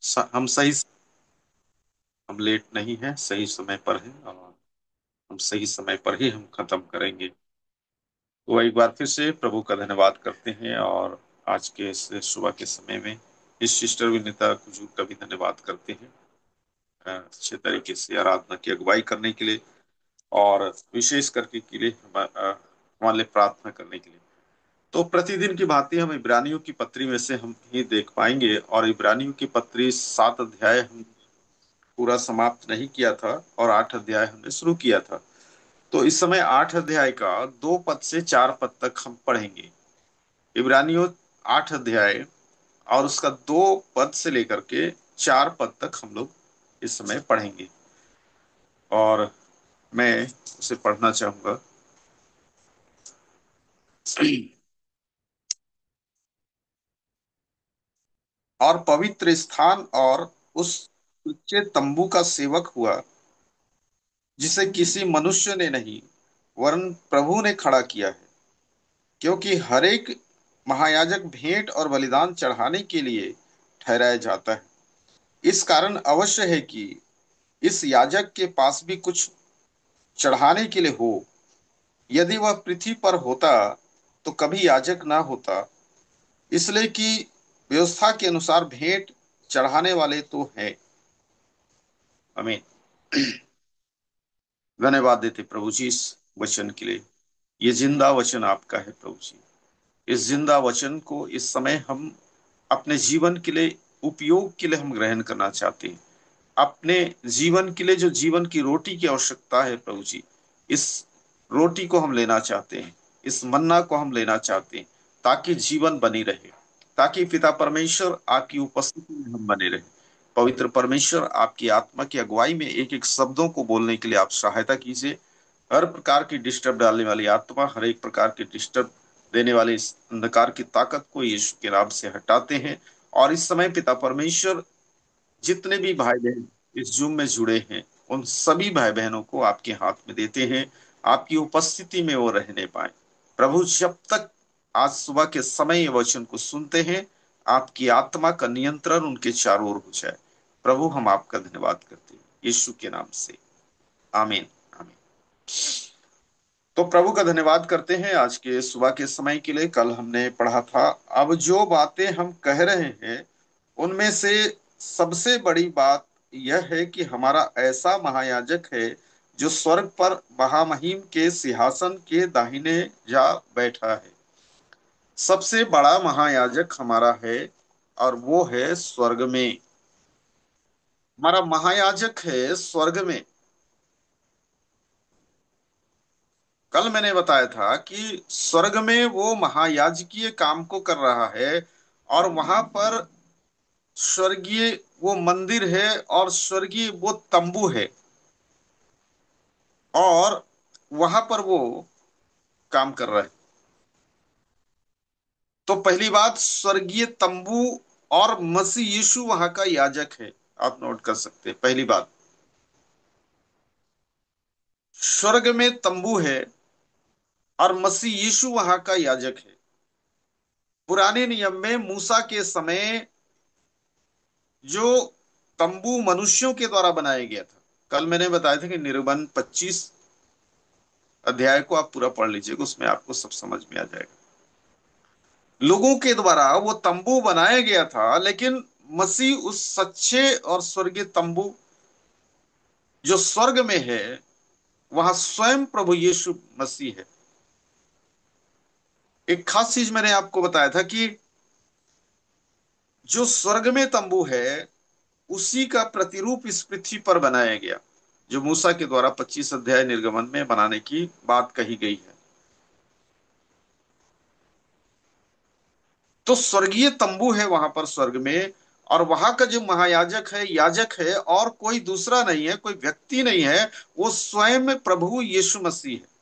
हम सही, हम लेट नहीं है, सही समय पर है और हम सही समय पर ही हम खत्म करेंगे। तो एक बार फिर से प्रभु का धन्यवाद करते हैं और आज के इस सुबह के समय में इस सिस्टर विनीता कुजूर का भी धन्यवाद करते हैं अच्छे तरीके से आराधना की अगुवाई करने के लिए और विशेष करके के लिए हमारे लिए प्रार्थना करने के लिए। तो प्रतिदिन की भांति हम इब्रानियों की पत्री में से हम ही देख पाएंगे और इब्रानियों की पत्री 7 अध्याय हम पूरा समाप्त नहीं किया था और 8 अध्याय हमने शुरू किया था। तो इस समय 8 अध्याय का 2 पद से 4 पद तक हम पढ़ेंगे। इब्रानियों 8 अध्याय और उसका 2 पद से लेकर के 4 पद तक हम लोग इस समय पढ़ेंगे और मैं उसे पढ़ना चाहूंगा। और पवित्र स्थान और उस उच्चे तंबू का सेवक हुआ जिसे किसी मनुष्य ने नहीं वरन प्रभु ने खड़ा किया है, क्योंकि हर एक महायाजक भेंट और बलिदान चढ़ाने के लिए ठहराया जाता है। इस कारण अवश्य है कि इस याजक के पास भी कुछ चढ़ाने के लिए हो। यदि वह पृथ्वी पर होता तो कभी याजक ना होता, इसलिए कि व्यवस्था के अनुसार भेंट चढ़ाने वाले तो हैं। आमीन। धन्यवाद देते प्रभु जी इस वचन के लिए। ये जिंदा वचन आपका है प्रभु जी। इस जिंदा वचन को इस समय हम अपने जीवन के लिए उपयोग के लिए हम ग्रहण करना चाहते हैं। अपने जीवन के लिए जो जीवन की रोटी की आवश्यकता है प्रभु जी, इस रोटी को हम लेना चाहते हैं, इस मन्ना को हम लेना चाहते हैं, ताकि जीवन बनी रहे, ताकि पिता परमेश्वर आपकी उपस्थिति में हम बने रहे। पवित्र परमेश्वर आपकी आत्मा की अगुवाई में एक एक शब्दों को बोलने के लिए आप सहायता कीजिए। हर प्रकार की डिस्टर्ब डालने वाली आत्मा, हर एक प्रकार की डिस्टर्ब देने वाली इस अंधकार की ताकत को यीशु के नाम से हटाते हैं। और इस समय पिता परमेश्वर जितने भी भाई बहन इस जूम में जुड़े हैं, उन सभी भाई बहनों को आपके हाथ में देते हैं। आपकी उपस्थिति में वो रहने पाए प्रभु। जब तक आज सुबह के समय ये वचन को सुनते हैं, आपकी आत्मा का नियंत्रण उनके चारों ओर हो जाए। प्रभु हम आपका धन्यवाद करते हैं यीशु के नाम से। आमीन। आमीन। तो प्रभु का धन्यवाद करते हैं आज के सुबह के समय के लिए। कल हमने पढ़ा था, अब जो बातें हम कह रहे हैं उनमें से सबसे बड़ी बात यह है कि हमारा ऐसा महायाजक है जो स्वर्ग पर महामहिम के सिंहासन के दाहिने जा बैठा है। सबसे बड़ा महायाजक हमारा है और वो है स्वर्ग में। हमारा महायाजक है स्वर्ग में। कल मैंने बताया था कि स्वर्ग में वो महायाजकीय काम को कर रहा है और वहां पर स्वर्गीय वो मंदिर है और स्वर्गीय वो तंबू है और वहां पर वो काम कर रहा है। तो पहली बात, स्वर्गीय तंबू और मसीह यीशु वहां का याजक है। आप नोट कर सकते हैं। पहली बात, स्वर्ग में तंबू है और मसीह यीशु वहां का याजक है। पुराने नियम में मूसा के समय जो तंबू मनुष्यों के द्वारा बनाया गया था, कल मैंने बताया था कि निर्गमन 25 अध्याय को आप पूरा पढ़ लीजिएगा, उसमें आपको सब समझ में आ जाएगा। लोगों के द्वारा वो तंबू बनाया गया था, लेकिन मसीह उस सच्चे और स्वर्गीय तंबू जो स्वर्ग में है, वहां स्वयं प्रभु यीशु मसीह है। एक खास चीज मैंने आपको बताया था कि जो स्वर्ग में तंबू है उसी का प्रतिरूप इस पृथ्वी पर बनाया गया, जो मूसा के द्वारा 25 अध्याय निर्गमन में बनाने की बात कही गई है। तो स्वर्गीय तंबू है वहां पर स्वर्ग में, और वहां का जो महायाजक है, याजक है, और कोई दूसरा नहीं है, कोई व्यक्ति नहीं है, वो स्वयं प्रभु यीशु मसीह है।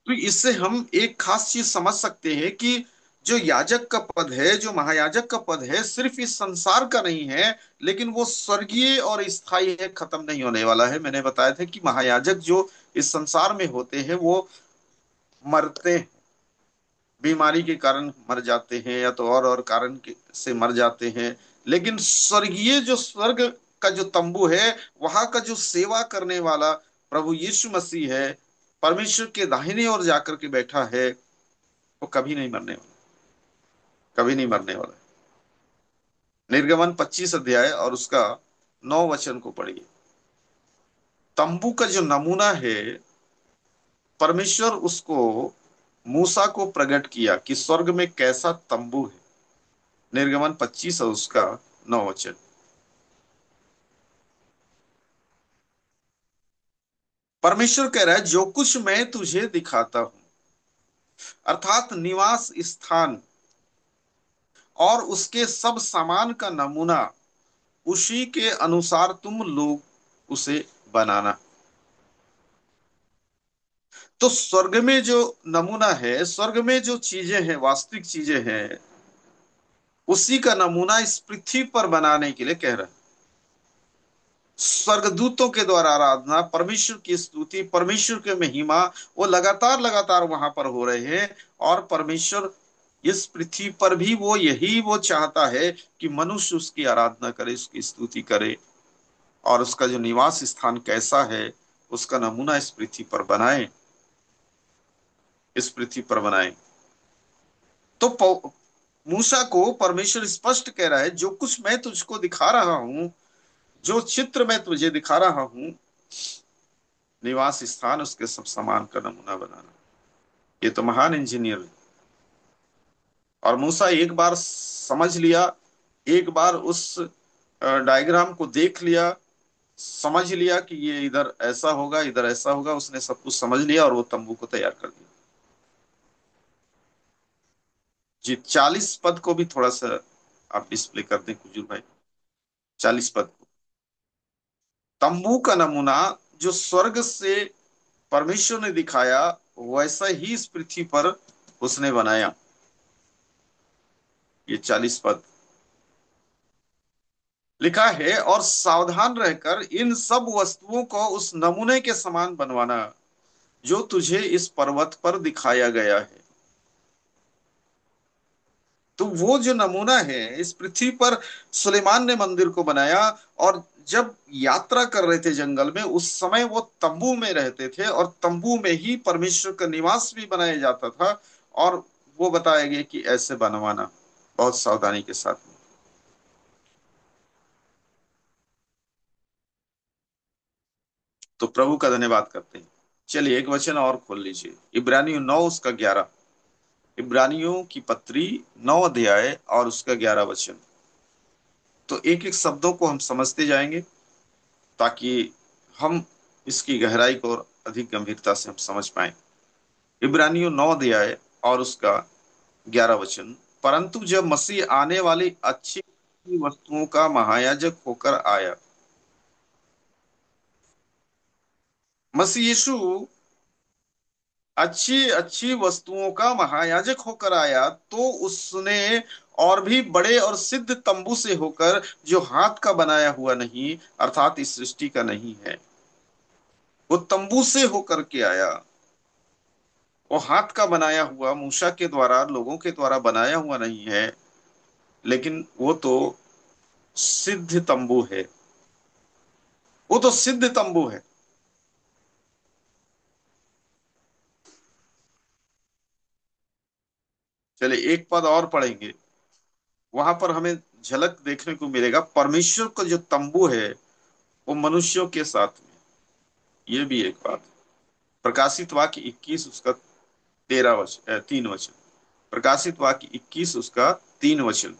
तो इससे हम एक खास चीज समझ सकते हैं कि जो याजक का पद है, जो महायाजक का पद है, सिर्फ इस संसार का नहीं है, लेकिन वो स्वर्गीय और स्थायी है, खत्म नहीं होने वाला है। मैंने बताया था कि महायाजक जो इस संसार में होते हैं वो मरते हैं, बीमारी के कारण मर जाते हैं या तो और कारण से मर जाते हैं। लेकिन स्वर्गीय जो स्वर्ग का जो तंबू है, वहां का जो सेवा करने वाला प्रभु यीशु मसीह है, परमेश्वर के दाहिने ओर जाकर के बैठा है, वो कभी नहीं मरने वाला, कभी नहीं मरने वाला। निर्गमन 25 अध्याय और उसका 9 वचन को पढ़िए। तंबू का जो नमूना है, परमेश्वर उसको मूसा को प्रकट किया कि स्वर्ग में कैसा तंबू है। निर्गमन 25 और उसका 9 वचन। परमेश्वर कह रहा है जो कुछ मैं तुझे दिखाता हूं, अर्थात निवास स्थान और उसके सब सामान का नमूना, उसी के अनुसार तुम लोग उसे बनाना। तो स्वर्ग में जो नमूना है, स्वर्ग में जो चीजें हैं, वास्तविक चीजें हैं, उसी का नमूना इस पृथ्वी पर बनाने के लिए कह रहा है। स्वर्गदूतों के द्वारा आराधना, परमेश्वर की स्तुति, परमेश्वर की महिमा, वो लगातार लगातार वहां पर हो रहे हैं। और परमेश्वर इस पृथ्वी पर भी वो यही वो चाहता है कि मनुष्य उसकी आराधना करे, उसकी स्तुति करे, और उसका जो निवास स्थान कैसा है, उसका नमूना इस पृथ्वी पर बनाए, इस पृथ्वी पर बनाए। तो मूसा को परमेश्वर स्पष्ट कह रहा है जो कुछ मैं तुझको दिखा रहा हूं, जो चित्र मैं तुझे दिखा रहा हूं, निवास स्थान, उसके सब सामान का नमूना बनाना। ये तो महान इंजीनियर है। और मूसा एक बार समझ लिया, एक बार उस डायग्राम को देख लिया, समझ लिया कि ये इधर ऐसा होगा, इधर ऐसा होगा, उसने सब कुछ समझ लिया और वो तंबू को तैयार कर दिया। जी, 40 पद को भी थोड़ा सा आप डिस्प्ले कर दें कुजूर भाई। 40 पद को, तंबू का नमूना जो स्वर्ग से परमेश्वर ने दिखाया, वैसा ही इस पृथ्वी पर उसने बनाया। ये 40 पद लिखा है, और सावधान रहकर इन सब वस्तुओं को उस नमूने के समान बनवाना जो तुझे इस पर्वत पर दिखाया गया है। तो वो जो नमूना है इस पृथ्वी पर, सुलेमान ने मंदिर को बनाया। और जब यात्रा कर रहे थे जंगल में, उस समय वो तंबू में रहते थे, और तंबू में ही परमेश्वर का निवास भी बनाया जाता था। और वो बताया गया कि ऐसे बनवाना, बहुत सावधानी के साथ। तो प्रभु का धन्यवाद करते हैं। चलिए एक वचन और खोल लीजिए, इब्रानियों 9 उसका 11। इब्रानियों की पत्री 9 अध्याय और उसका 11 वचन। तो एक एक शब्दों को हम समझते जाएंगे, ताकि हम इसकी गहराई को और अधिक गंभीरता से हम समझ पाए। इब्रानियों 9 अध्याय और उसका 11 वचन। परंतु जब मसीह आने वाली अच्छी वस्तुओं का महायाजक होकर आया, मसीह यीशु अच्छी अच्छी वस्तुओं का महायाजक होकर आया, तो उसने और भी बड़े और सिद्ध तंबू से होकर, जो हाथ का बनाया हुआ नहीं, अर्थात इस सृष्टि का नहीं है, वो तंबू से होकर के आया। वो हाथ का बनाया हुआ, मूसा के द्वारा, लोगों के द्वारा बनाया हुआ नहीं है, लेकिन वो तो सिद्ध तंबू है। वो तो सिद्ध तंबू है। चलिए एक पद और पढ़ेंगे, वहां पर हमें झलक देखने को मिलेगा परमेश्वर का जो तंबू है वो मनुष्यों के साथ में। ये भी एक बात है। प्रकाशित वाक्य 21 उसका 13 वचन, 3 वचन। प्रकाशित वाक्य 21 उसका 3 वचन।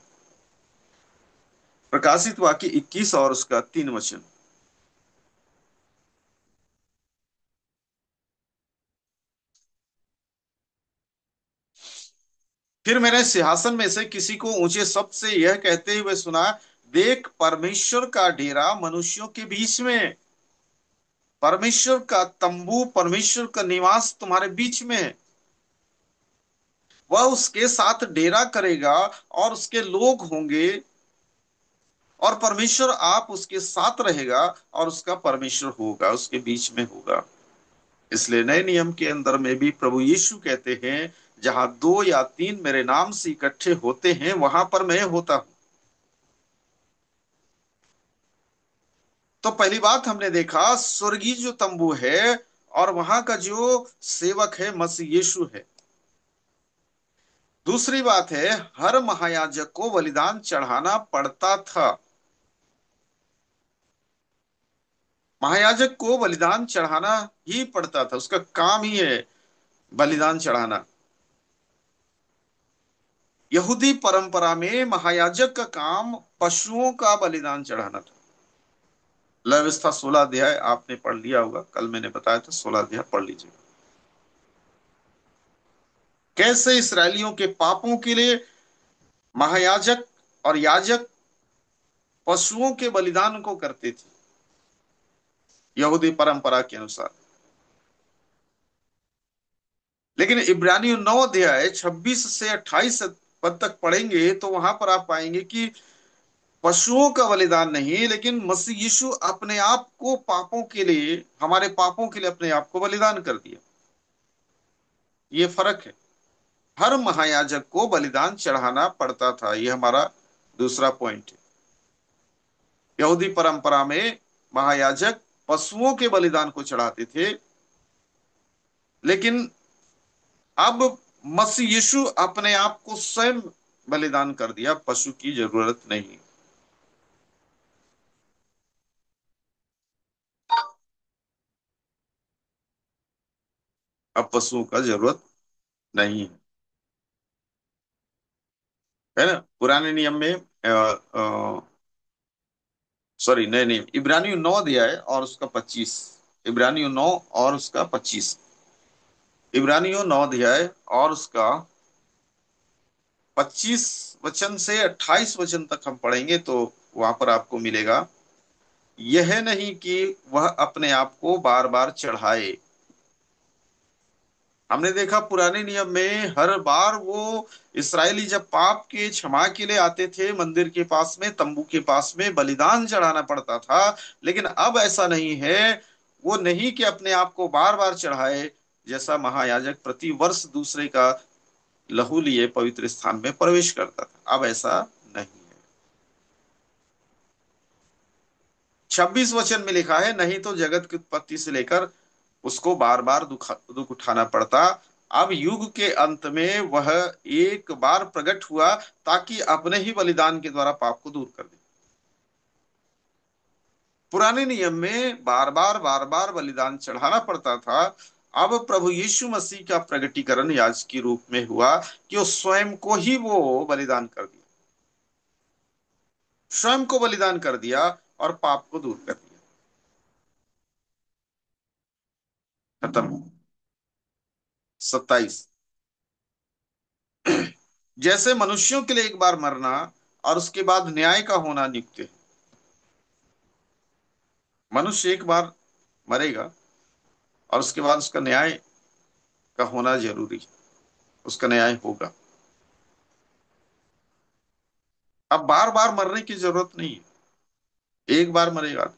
प्रकाशित वाक्य 21 और उसका 3 वचन। फिर मैंने सिंहासन में से किसी को ऊंचे शब्द से यह कहते हुए सुना, देख परमेश्वर का डेरा मनुष्यों के बीच में है। परमेश्वर का तंबू, परमेश्वर का निवास तुम्हारे बीच में है। वह उसके साथ डेरा करेगा और उसके लोग होंगे, और परमेश्वर आप उसके साथ रहेगा और उसका परमेश्वर होगा, उसके बीच में होगा। इसलिए नए नियम के अंदर में भी प्रभु यीशु कहते हैं, जहां दो या तीन मेरे नाम से इकट्ठे होते हैं वहां पर मैं होता हूं। तो पहली बात हमने देखा स्वर्गीय जो तंबू है और वहां का जो सेवक है मसीह यीशु है। दूसरी बात है हर महायाजक को बलिदान चढ़ाना पड़ता था। महायाजक को बलिदान चढ़ाना ही पड़ता था, उसका काम ही है बलिदान चढ़ाना। यहूदी परंपरा में महायाजक का काम पशुओं का बलिदान चढ़ाना था। लय व्यवस्था 16 अध्याय आपने पढ़ लिया होगा, कल मैंने बताया था, 16 अध्याय पढ़ लीजिए। कैसे इसराइलियों के पापों के लिए महायाजक और याजक पशुओं के बलिदान को करते थे यहूदी परंपरा के अनुसार। लेकिन इब्रानियों 9 अध्याय 26 से 28 पद तक पढ़ेंगे तो वहां पर आप पाएंगे कि पशुओं का बलिदान नहीं, लेकिन मसीह यीशु अपने आप को पापों के लिए, हमारे पापों के लिए अपने आप को बलिदान कर दिया। ये फर्क है। हर महायाजक को बलिदान चढ़ाना पड़ता था, ये हमारा दूसरा पॉइंट है। यहूदी परंपरा में महायाजक पशुओं के बलिदान को चढ़ाते थे, लेकिन अब मसीह यीशु अपने आप को स्वयं बलिदान कर दिया, पशु की जरूरत नहीं। अब पशुओं का जरूरत नहीं है, है ना। पुराने नियम में सॉरी, नए नियम, इब्रानियों 9 अध्याय और उसका 25। इब्रानियों 9 और उसका 25। इब्रानियों 9 अध्याय और उसका 25 वचन से 28 वचन तक हम पढ़ेंगे तो वहां पर आपको मिलेगा, यह नहीं कि वह अपने आप को बार बार चढ़ाए। हमने देखा पुराने नियम में हर बार वो इसराइली जब पाप के क्षमा के लिए आते थे मंदिर के पास में, तंबू के पास में बलिदान चढ़ाना पड़ता था। लेकिन अब ऐसा नहीं है। वो नहीं कि अपने आप को बार बार चढ़ाए, जैसा महायाजक प्रति वर्ष दूसरे का लहू लिए पवित्र स्थान में प्रवेश करता था, अब ऐसा नहीं है। 26 वचन में लिखा है, नहीं तो जगत की उत्पत्ति से लेकर उसको बार बार दुख उठाना पड़ता। अब युग के अंत में वह एक बार प्रकट हुआ ताकि अपने ही बलिदान के द्वारा पाप को दूर कर दे। पुराने नियम में बार बार बलिदान चढ़ाना पड़ता था। अब प्रभु यीशु मसीह का प्रगटीकरण याजकीय रूप में हुआ कि वो स्वयं को ही वो बलिदान कर दिया, स्वयं को बलिदान कर दिया और पाप को दूर कर दिया। खत्म। 27। जैसे मनुष्यों के लिए एक बार मरना और उसके बाद न्याय का होना नित्य है। मनुष्य एक बार मरेगा और उसके बाद उसका न्याय का होना जरूरी है, उसका न्याय होगा। अब बार बार मरने की जरूरत नहीं है, एक बार मरेगा,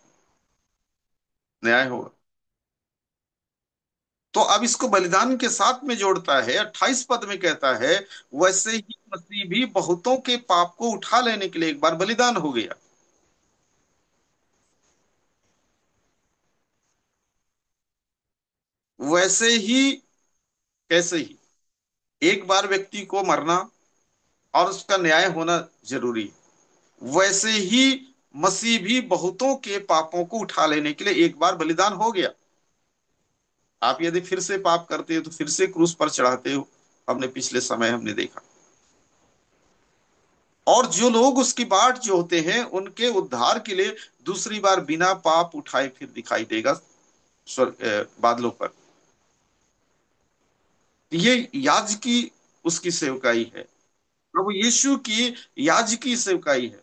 न्याय होगा। तो अब इसको बलिदान के साथ में जोड़ता है, 28 पद में कहता है, वैसे ही मसीह भी बहुतों के पाप को उठा लेने के लिए एक बार बलिदान हो गया। वैसे ही, कैसे ही, एक बार व्यक्ति को मरना और उसका न्याय होना जरूरी है, वैसे ही मसीह भी बहुतों के पापों को उठा लेने के लिए एक बार बलिदान हो गया। आप यदि फिर से पाप करते हो तो फिर से क्रूस पर चढ़ाते हो, हमने पिछले समय हमने देखा। और जो लोग उसकी बाट जो होते हैं उनके उद्धार के लिए दूसरी बार बिना पाप उठाए फिर दिखाई देगा स्वर्ग बादलों पर। ये याजकी उसकी सेवकाई है, प्रभु यीशु की याजकी सेवकाई है।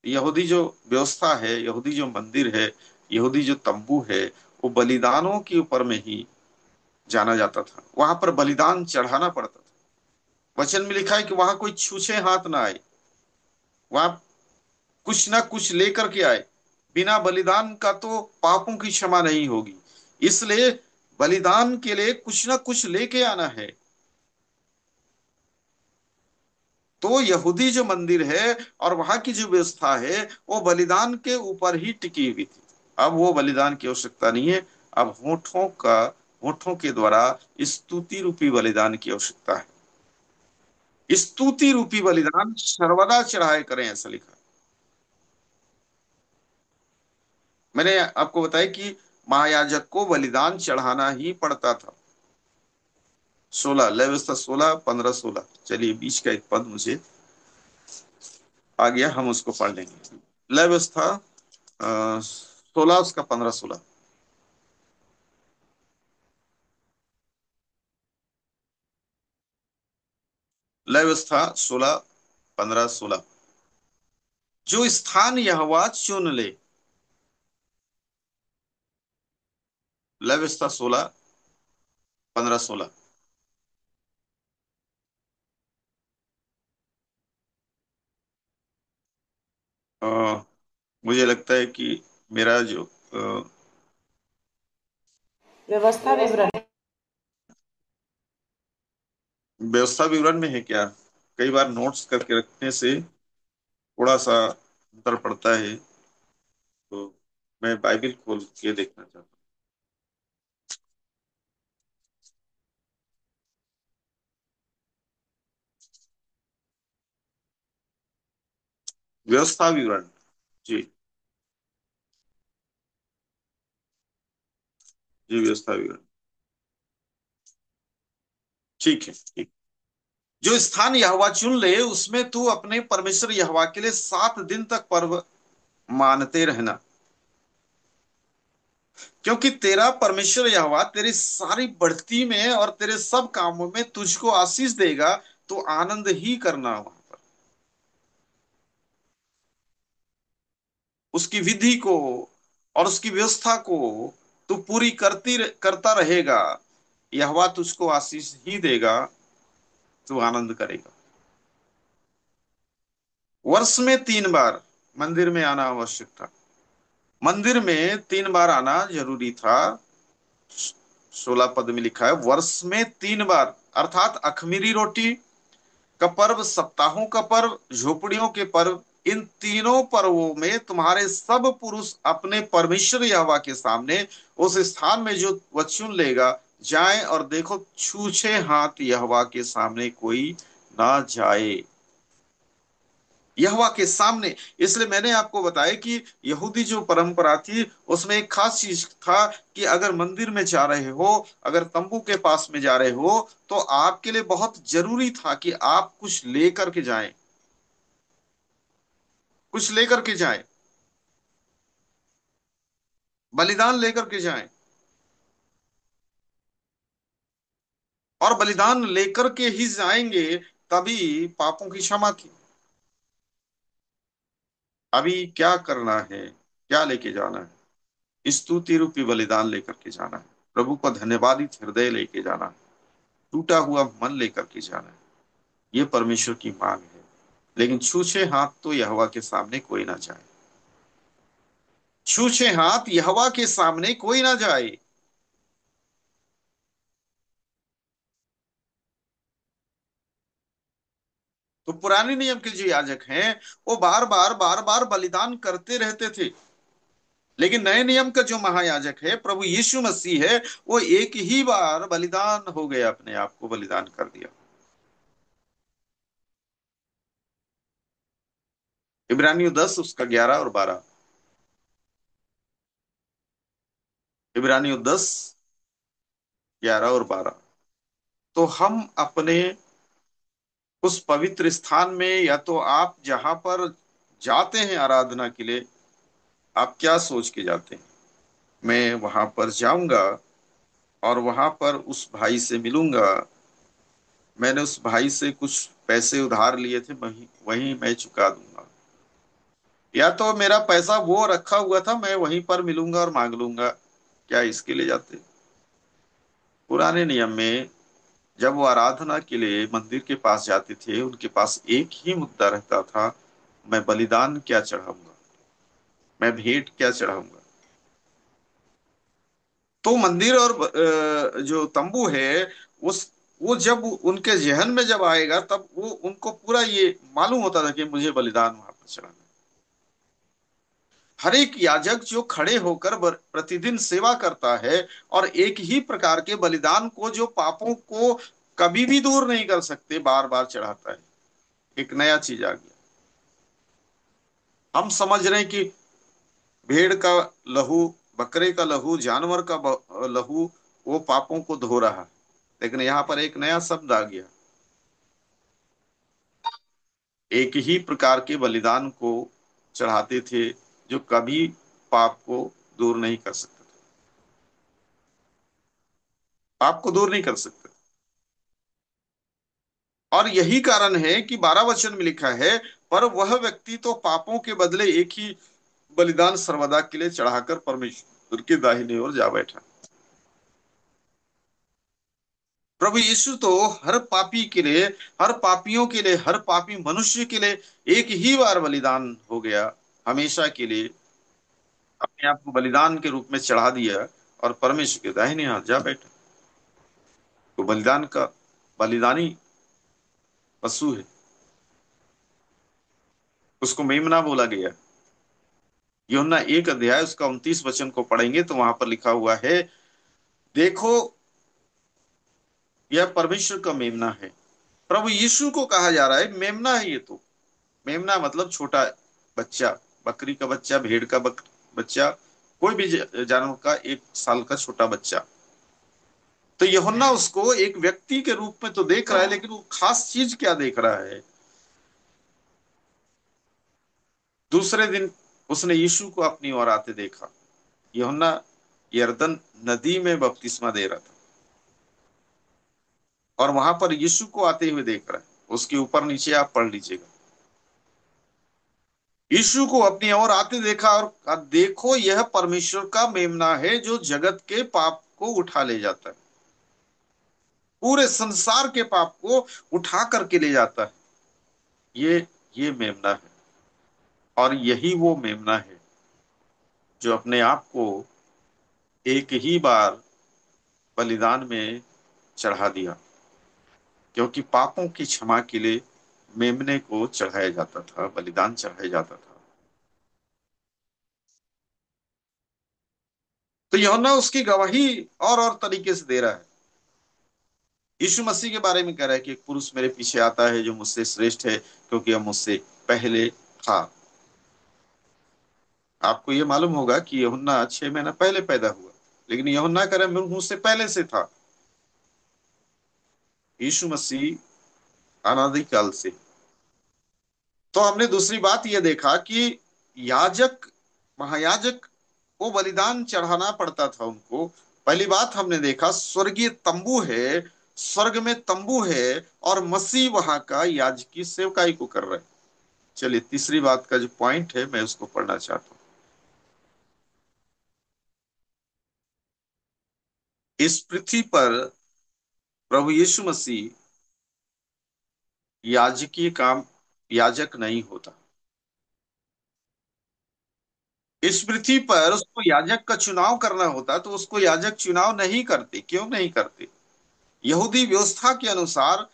यहूदी जो व्यवस्था है, यहूदी जो मंदिर है, यहूदी जो तंबू है, वो बलिदानों के ऊपर में ही जाना जाता था, वहां पर बलिदान चढ़ाना पड़ता था। वचन में लिखा है कि वहां कोई छूछे हाथ ना आए, वहां कुछ ना कुछ लेकर के आए। बिना बलिदान का तो पापों की क्षमा नहीं होगी। इसलिए बलिदान के लिए कुछ ना कुछ लेके आना है। तो यहूदी जो मंदिर है और वहां की जो व्यवस्था है वो बलिदान के ऊपर ही टिकी हुई थी। अब वो बलिदान की आवश्यकता नहीं है। अब होठों के द्वारा स्तुति रूपी बलिदान की आवश्यकता है। स्तुति रूपी बलिदान सर्वदा चढ़ाए करें, ऐसा लिखा है। मैंने आपको बताया कि महायाजक को बलिदान चढ़ाना ही पड़ता था। 16 लय व्यवस्था 16 15 16। चलिए बीच का एक पद मुझे आ गया, हम उसको पढ़ लेंगे। लय व्यवस्था 16 उसका 15 16। लय व्यवस्था 16 15 16। जो स्थान यहोवा चुन ले। लय व्यवस्था 16 15 16। मुझे लगता है कि मेरा जो व्यवस्था विवरण। व्यवस्था विवरण में है क्या? कई बार नोट्स करके रखने से थोड़ा सा अंतर पड़ता है। तो मैं बाइबल खोल के देखना चाहता हूँ। व्यवस्था विवरण। जी। जी व्यवस्था विवरण। ठीक है, ठीक। जो स्थान यहोवा चुन ले उसमें तू अपने परमेश्वर यहोवा के लिए 7 दिन तक पर्व मानते रहना, क्योंकि तेरा परमेश्वर यहोवा तेरी सारी बढ़ती में और तेरे सब कामों में तुझको आशीष देगा। तो आनंद ही करना वहां पर। उसकी विधि को और उसकी व्यवस्था को तू पूरी करता रहेगा। यहोवा तुझको आशीष ही देगा। तू आनंद करेगा। वर्ष में 3 बार मंदिर में आना आवश्यक था। मंदिर में 3 बार आना जरूरी था। 16 पद में लिखा है वर्ष में 3 बार, अर्थात अखमीरी रोटी का पर्व, सप्ताहों का पर्व, झोपड़ियों के पर्व। इन तीनों पर्वों में तुम्हारे सब पुरुष अपने परमेश्वर यहोवा के सामने उस स्थान में जो वह चुन लेगा जाए, और देखो छूछे हाथ यहोवा के सामने कोई ना जाए। यहोवा के सामने। इसलिए मैंने आपको बताया कि यहूदी जो परंपरा थी उसमें एक खास चीज था कि अगर मंदिर में जा रहे हो, अगर तंबू के पास में जा रहे हो, तो आपके लिए बहुत जरूरी था कि आप कुछ लेकर के जाएं। कुछ लेकर के जाएं। बलिदान लेकर के जाएं। और बलिदान लेकर के ही जाएंगे तभी पापों की क्षमा थी। अभी क्या करना है? क्या लेके जाना है? स्तुति रूपी बलिदान लेकर के जाना है। प्रभु को धन्यवादित हृदय लेके जाना है। टूटा हुआ मन लेकर के जाना है। ये परमेश्वर की मांग है। लेकिन छूछे हाथ तो यहोवा के सामने कोई ना जाए। छूछे हाथ यहोवा के सामने कोई ना जाए। तो पुराने नियम के जो याजक हैं वो बार बार बलिदान करते रहते थे। लेकिन नए नियम का जो महायाजक है प्रभु यीशु मसीह है, वो एक ही बार बलिदान हो गया, अपने आप को बलिदान कर दिया। इब्रानियों 10 उसका 11 और 12। इब्रानियों 10 11 और 12। तो हम अपने उस पवित्र स्थान में, या तो आप जहां पर जाते हैं आराधना के लिए, आप क्या सोच के जाते हैं? मैं वहां पर जाऊंगा और वहां पर उस भाई से मिलूंगा। मैंने उस भाई से कुछ पैसे उधार लिए थे, वही वही मैं चुका दूंगा। या तो मेरा पैसा वो रखा हुआ था, मैं वहीं पर मिलूंगा और मांग लूंगा। क्या इसके लिए जाते? पुराने नियम में जब वो आराधना के लिए मंदिर के पास जाते थे, उनके पास एक ही मुद्दा रहता था, मैं बलिदान क्या चढ़ाऊंगा, मैं भेंट क्या चढ़ाऊंगा। तो मंदिर और जो तंबू है, उस वो जब उनके जहन में जब आएगा, तब वो उनको पूरा ये मालूम होता था कि मुझे बलिदान वहां पर चढ़ाना। हर एक याजक जो खड़े होकर प्रतिदिन सेवा करता है और एक ही प्रकार के बलिदान को, जो पापों को कभी भी दूर नहीं कर सकते, बार बार चढ़ाता है। एक नया चीज आ गया। हम समझ रहे हैं कि भेड़ का लहू, बकरे का लहू, जानवर का लहू वो पापों को धो रहा है। लेकिन यहां पर एक नया शब्द आ गया। एक ही प्रकार के बलिदान को चढ़ाते थे, जो कभी पाप को दूर नहीं कर सकते थे, पाप को दूर नहीं कर सकते। और यही कारण है कि 12 वचन में लिखा है, पर वह व्यक्ति तो पापों के बदले एक ही बलिदान सर्वदा के लिए चढ़ाकर परमेश्वर के दाहिने ओर जा बैठा। प्रभु यीशु तो हर पापी के लिए, हर पापियों के लिए, हर पापी मनुष्य के लिए एक ही बार बलिदान हो गया, हमेशा के लिए अपने आप को बलिदान के रूप में चढ़ा दिया और परमेश्वर के दाहिने हाथ जा बैठा। तो बलिदान का, बलिदानी पशु है, उसको मेमना बोला गया। यूहन्ना 1 अध्याय उसका 29 वचन को पढ़ेंगे तो वहां पर लिखा हुआ है, देखो यह परमेश्वर का मेमना है। प्रभु यीशु को कहा जा रहा है मेमना है ये तो। मेमना मतलब छोटा बच्चा, बकरी का बच्चा, भेड़ का बच्चा, कोई भी जानवर का 1 साल का छोटा बच्चा। तो यूहन्ना उसको एक व्यक्ति के रूप में तो देख रहा है, लेकिन वो खास चीज क्या देख रहा है? दूसरे दिन उसने यीशु को अपनी ओर आते देखा। यूहन्ना यरदन नदी में बपतिस्मा दे रहा था और वहां पर यीशु को आते हुए देख रहा है। उसके ऊपर नीचे आप पढ़ लीजिएगा। यीशु को अपनी ओर आते देखा और कहा, देखो यह परमेश्वर का मेमना है जो जगत के पाप को उठा ले जाता है, पूरे संसार के पाप को उठा करके ले जाता है। ये मेमना है। और यही वो मेमना है जो अपने आप को एक ही बार बलिदान में चढ़ा दिया, क्योंकि पापों की क्षमा के लिए मेमने को चढ़ाया जाता था, बलिदान चढ़ाया जाता था। तो यूहन्ना उसकी गवाही और तरीके से दे रहा है। यीशु मसीह के बारे में कह रहा है कि एक पुरुष मेरे पीछे आता है जो मुझसे श्रेष्ठ है, क्योंकि वह मुझसे पहले था। आपको ये मालूम होगा कि यूहन्ना 6 महीना पहले पैदा हुआ, लेकिन यूहन्ना कह रहा है मुझसे पहले से था। यीशु मसीह अनादिकाल से। तो हमने दूसरी बात यह देखा कि याजक, महायाजक को बलिदान चढ़ाना पड़ता था उनको। पहली बात हमने देखा, स्वर्गीय तंबू है, स्वर्ग में तंबू है और मसीह वहां का याजकी सेवकाई को कर रहे हैं। चलिए तीसरी बात का जो पॉइंट है मैं उसको पढ़ना चाहता हूँ। इस पृथ्वी पर प्रभु यीशु मसीह याजकीय काम, याजक नहीं होता। इस पृथ्वी पर उसको याजक का चुनाव करना होता तो उसको याजक चुनाव नहीं करते। क्यों नहीं करते? यहूदी व्यवस्था के अनुसार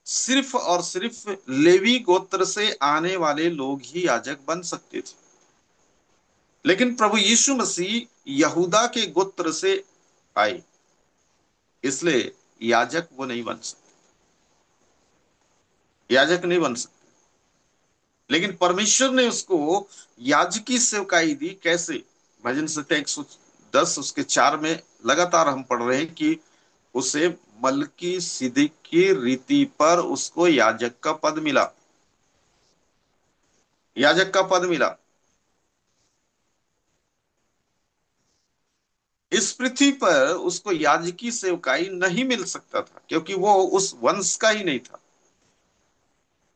सिर्फ और सिर्फ लेवी गोत्र से आने वाले लोग ही याजक बन सकते थे। लेकिन प्रभु यीशु मसीह यहूदा के गोत्र से आए, इसलिए याजक वो नहीं बन सकते, याजक नहीं बन सकते। लेकिन परमेश्वर ने उसको याजकी सेवकाई दी। कैसे? भजन संहिता 110 उसके 4 में लगातार हम पढ़ रहे हैं कि उसे मलकी सिदक की रीति पर उसको याजक का पद मिला, याजक का पद मिला। इस पृथ्वी पर उसको याजकी सेवकाई नहीं मिल सकता था, क्योंकि वो उस वंश का ही नहीं था,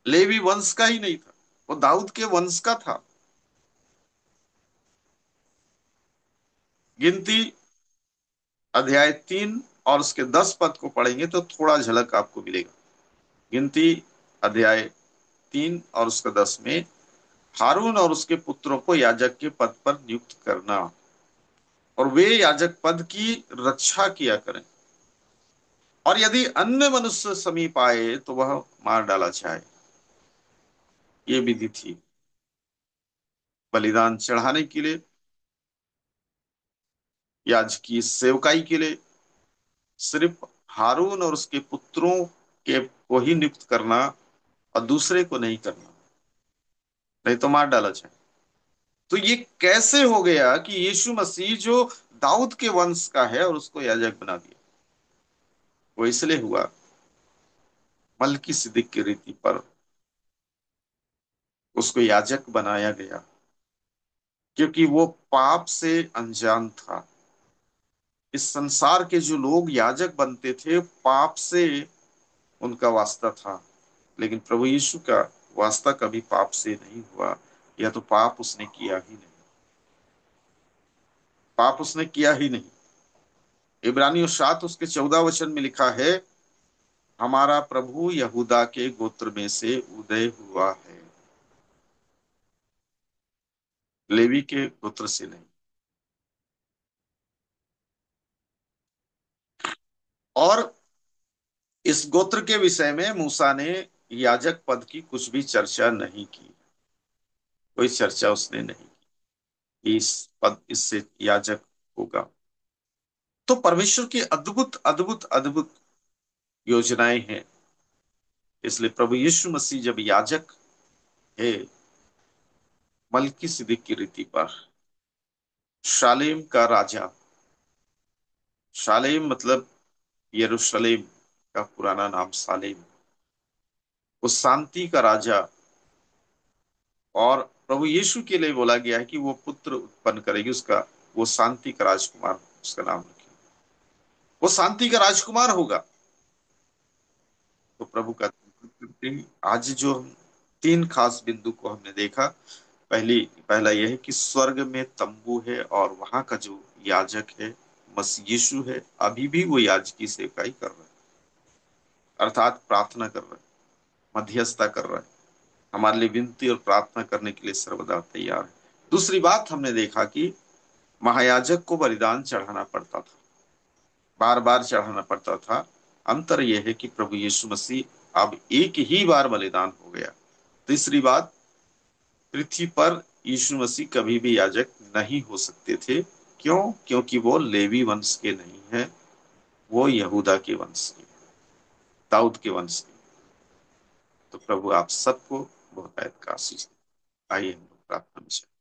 लेवी वंश का ही नहीं था, वो दाऊद के वंश का था। गिनती अध्याय 3 और उसके 10 पद को पढ़ेंगे तो थोड़ा झलक आपको मिलेगा। गिनती अध्याय 3 और उसका 10 में हारून और उसके पुत्रों को याजक के पद पर नियुक्त करना। और वे याजक पद की रक्षा किया करें, और यदि अन्य मनुष्य समीप आए तो वह मार डाला जाए। ये विधि थी बलिदान चढ़ाने के लिए, याजकीय सेवकाई के लिए। सिर्फ हारून और उसके पुत्रों के को ही नियुक्त करना, और दूसरे को नहीं करना, नहीं तो मार डाला जाए। तो ये कैसे हो गया कि यीशु मसीह जो दाऊद के वंश का है और उसको याजक बना दिया? वो इसलिए हुआ, मलकी सिद्दीक की रीति पर उसको याजक बनाया गया, क्योंकि वो पाप से अनजान था। इस संसार के जो लोग याजक बनते थे, पाप से उनका वास्ता था, लेकिन प्रभु यीशु का वास्ता कभी पाप से नहीं हुआ। या तो पाप उसने किया ही नहीं, पाप उसने किया ही नहीं। इब्रानियों 7 उसके 14 में लिखा है, हमारा प्रभु यहूदा के गोत्र में से उदय हुआ है, लेवी के गोत्र से नहीं। और इस गोत्र के विषय में मूसा ने याजक पद की कुछ भी चर्चा नहीं की, कोई चर्चा उसने नहीं की। इस पद इससे याजक होगा। तो परमेश्वर की अद्भुत अद्भुत अद्भुत योजनाएं हैं। इसलिए प्रभु यीशु मसीह जब याजक है, मलकी सिद्दीक की रीति पर, शालेम का राजा, शालेम मतलब यरूशलेम का पुराना नाम सालेम, उस शांति का राजा। और प्रभु यीशु के लिए बोला गया है कि वो पुत्र उत्पन्न करेगी, उसका वो शांति का राजकुमार, उसका नाम रखेगी, वो शांति का राजकुमार होगा। तो प्रभु का करते ही आज जो हम 3 खास बिंदु को हमने देखा। पहला यह है कि स्वर्ग में तंबू है और वहां का जो याजक है मसीह यीशु है, अभी भी वो याजकी सेवकाई कर रहा है, अर्थात प्रार्थना कर रहा है, मध्यस्थता कर रहा है, हमारे लिए विनती और प्रार्थना करने के लिए सर्वदा तैयार है। दूसरी बात हमने देखा कि महायाजक को बलिदान चढ़ाना पड़ता था, बार बार चढ़ाना पड़ता था। अंतर यह है कि प्रभु यीशु मसीह अब एक ही बार बलिदान हो गया। तीसरी बात, पृथ्वी पर यीशु मसीह कभी भी याजक नहीं हो सकते थे। क्यों? क्योंकि वो लेवी वंश के नहीं है, वो यहूदा के वंश के, दाऊद के वंश के। तो प्रभु आप सबको बहुत का आशीष दे। आइए हम लोग प्रार्थना में चलें।